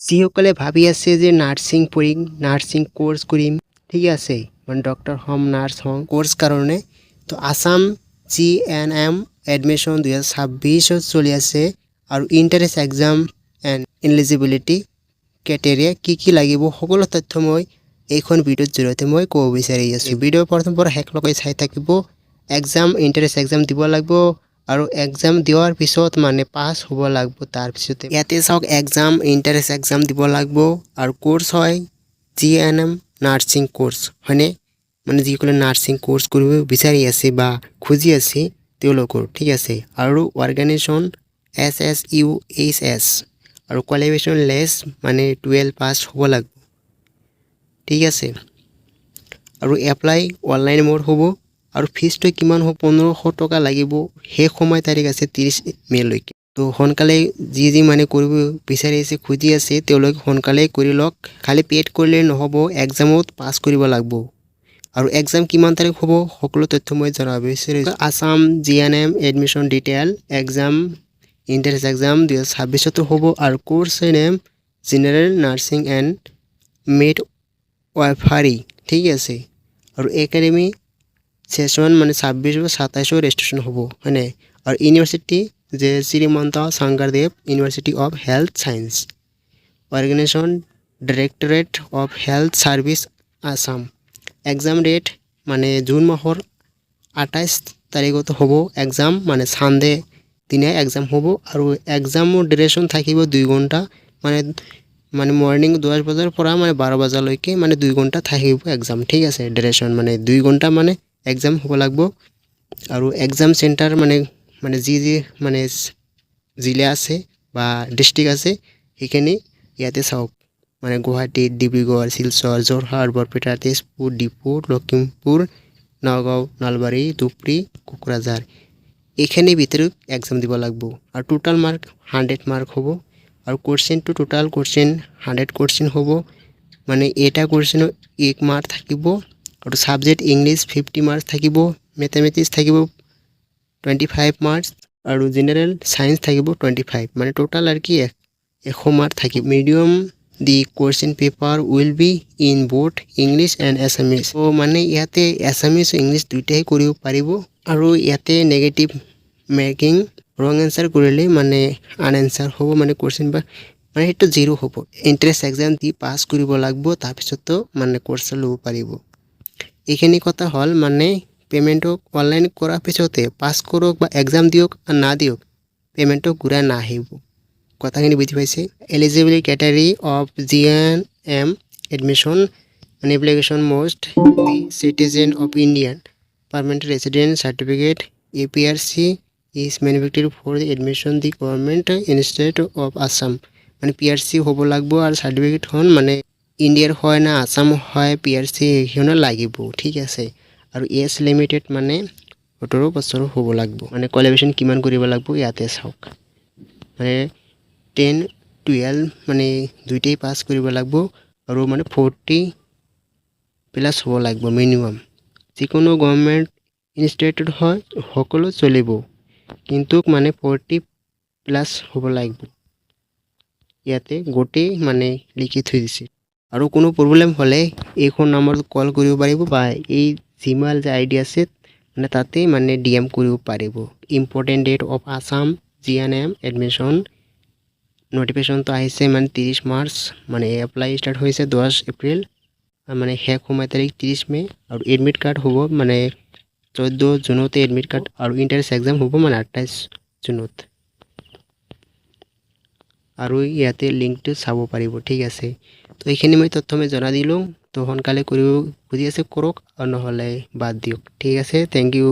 যিসকলে ভাবি আছে যে নাৰ্ছিং পঢ়িম, নাৰ্ছিং কোৰ্চ কৰিম, ঠিক আছে, মানে ডক্টৰ হ'ম, নাৰ্ছ হ'ম কোৰ্চ কাৰণে, তো আসাম GNM এডমিশ্যন 2026 চলি আছে আৰু ইণ্টাৰেন্স এক্সাম এণ্ড এলিজিবিলিটি ক্ৰাইটেৰিয়া কি লাগিব সকলো তথ্য মই এইখন ভিডিঅ'ৰ জৰিয়তে মই ক'ব বিচাৰি আছোঁ। ভিডিঅ' প্ৰথম পৰা শেষলৈকে চাই থাকিব। এক্সাম ইণ্টাৰেন্স এক্সাম দিব লাগিব আৰু এক্সাম দিয়াৰ পিছত মানে পাছ হ'ব লাগিব। তাৰপিছতে ইয়াতে চাওক এক্সাম ইণ্টাৰেন্স এক্সাম দিব লাগিব আৰু কোৰ্চ হয় GNM নাৰ্ছিং কোৰ্চ, হয়নে? মানে যিসকলে নাৰ্ছিং কোৰ্চ কৰিব বিচাৰি আছে বা খুজি আছে তেওঁলোকৰ, ঠিক আছে। আৰু অৰ্গেনাইজেশ্যন SSUHS আৰু কোৱালিফিকেশ্যন লেছ মানে 12 পাছ হ'ব লাগিব, ঠিক আছে। আৰু এপ্লাই অনলাইন মোড হ'ব আৰু ফিজটো কিমান হ'ব? 1500 টকা লাগিব। শেষ সময় তাৰিখ আছে 30 মে'লৈকে। তো সোনকালে যি মানে কৰিব বিচাৰি আছে খুজি আছে তেওঁলোকে সোনকালে কৰি লওক। খালি পেড কৰিলে নহ'ব, এক্সামত পাছ কৰিব লাগিব। আৰু এক্সাম কিমান তাৰিখ হ'ব সকলো তথ্য মই জনাব বিচাৰিছোঁ। Assam GNM admission detail exam entrance exam 2026 হ'ব আৰু course name general nursing and midwifery, ঠিক আছে। আৰু একাডেমি সেশন মানে 26 বা 27 ৰেজিষ্ট্ৰেশ্যন হ'ব, হয়নে? আৰু ইউনিভাৰ্চিটি যে Srimanta Sankardev university of health science, organisation directorate of health services Assam. Exam date মানে জুন মাহৰ 28 তাৰিখত হ'ব এক্সাম, মানে ছানডে দিনাই এক্সাম হ'ব। আৰু এক্সামৰ ডিউৰেশ্যন থাকিব 2 ঘণ্টা, মানে মৰ্নিং 10 বজাৰ পৰা মানে 12 বজালৈকে, মানে 2 ঘণ্টা থাকিব এক্সাম, ঠিক আছে। ডিউৰেশ্যন মানে 2 ঘণ্টা মানে এক্সাম হ'ব লাগিব। আৰু এক্সাম চেণ্টাৰ মানে যি মানে জিলা আছে বা ডিষ্ট্ৰিক্ট আছে সেইখিনি ইয়াতে চাওক, মানে গুৱাহাটী, ডিব্ৰুগড়, শিলচৰ, যোৰহাট, বৰপেটা, তেজপুৰ, ডিব্ৰুগড়, লখিমপুৰ, নগাঁও, নলবাৰী, ধুবুৰী, কোকৰাঝাৰ, এইখিনিৰ ভিতৰত এক্সাম দিব লাগিব। আৰু টোটাল মাৰ্ক 100 মাৰ্ক হ'ব। আৰু কুৱেশ্যনটো টোটাল কুৱেশ্যন 100 কুৱেশ্যন হ'ব, মানে এটা কুৱেশ্যনত 1 মাৰ্ক থাকিব। আৰু ছাবজেক্ট ইংলিছ 50 মাৰ্কছ থাকিব, মেথমেটিক্স থাকিব 25 মাৰ্কছ আৰু জেনেৰেল ছায়েন্স থাকিব 25, মানে টোটাল আৰু কি 100 মাৰ্ক থাকিব। Medium the question paper will be in both English and Assamese. ত' মানে ইয়াতে এছামিছ ইংলিছ দুইটাই কৰিব পাৰিব। আৰু ইয়াতে নেগেটিভ মাৰ্কিং ৰং এনচাৰ কৰিলে মানে আনএনচাৰ হ'ব, মানে কুৱেশ্যন বা মানে সেইটো 0 হ'ব। ইণ্টাৰেন্স এক্সাম দি পাছ কৰিব লাগিব, তাৰপিছতো মানে কোৰ্চ ল'ব পাৰিব। এইখিনি কথা হ'ল, মানে পে'মেণ্টটো অনলাইন কৰাৰ পিছতে পাছ কৰক বা এক্সাম দিয়ক আৰু না দিয়ক পে'মেণ্টটো ঘূৰাই নাহিব। কথাখিনি বুজি পাইছে? Eligibility criteria of GNM admission মানে application must be citizen of Indian permanent resident certificate APRC is manufactured for the admission the government institute of Assam, মানে PRC হ'ব লাগিব। আৰু চাৰ্টিফিকেটখন মানে ইণ্ডিয়াৰ হয় না আসাম হয় PRC সেইখনো লাগিব, ঠিক আছে। আৰু এজ লিমিটেড মানে 18 বছৰ হ'ব লাগিব। মানে কোৱালিফিকেশ্যন কিমান কৰিব লাগিব ইয়াতে চাওক, মানে 10, 12 মানে দুইটাই পাছ কৰিব লাগিব। আৰু মানে 40 প্লাছ হ'ব লাগিব মিনিমাম। যিকোনো গভৰ্ণমেণ্ট ইনষ্টিটিউট হয় সকলো চলিব, কিন্তু মানে 40 প্লাছ হ'ব লাগিব। ইয়াতে গোটেই মানে লিখি থৈ দিছে। আৰু কোনো প্ৰব্লেম হ'লে এইখন নম্বৰত কল কৰিব পাৰিব বা এই জিমেইল যে ID আছে মানে তাতে মানে DM কৰিব পাৰিব। Important date of Assam GNM admission নটিফিকেশ্যনটো আহিছে মানে 30 মাৰ্চ, মানে এপ্লাই ষ্টাৰ্ট হৈছে 10 এপ্ৰিল, মানে শেষ সময় তাৰিখ 30 মে'। আৰু এডমিট কাৰ্ড হ'ব মানে 14 জুনতে এডমিট কাৰ্ড। আৰু ইণ্টাৰেন্স এক্সাম হ'ব মানে 28 জুনত। আৰু ইয়াতে লিংকটো চাব পাৰিব, ঠিক আছে। তো এইখিনি মই তথ্য জনাই দিলোঁ। তো সোনকালে কৰিব খুজি আছে কৰক আৰু নহ'লে বাদ দিয়ক, ঠিক আছে। Thank U.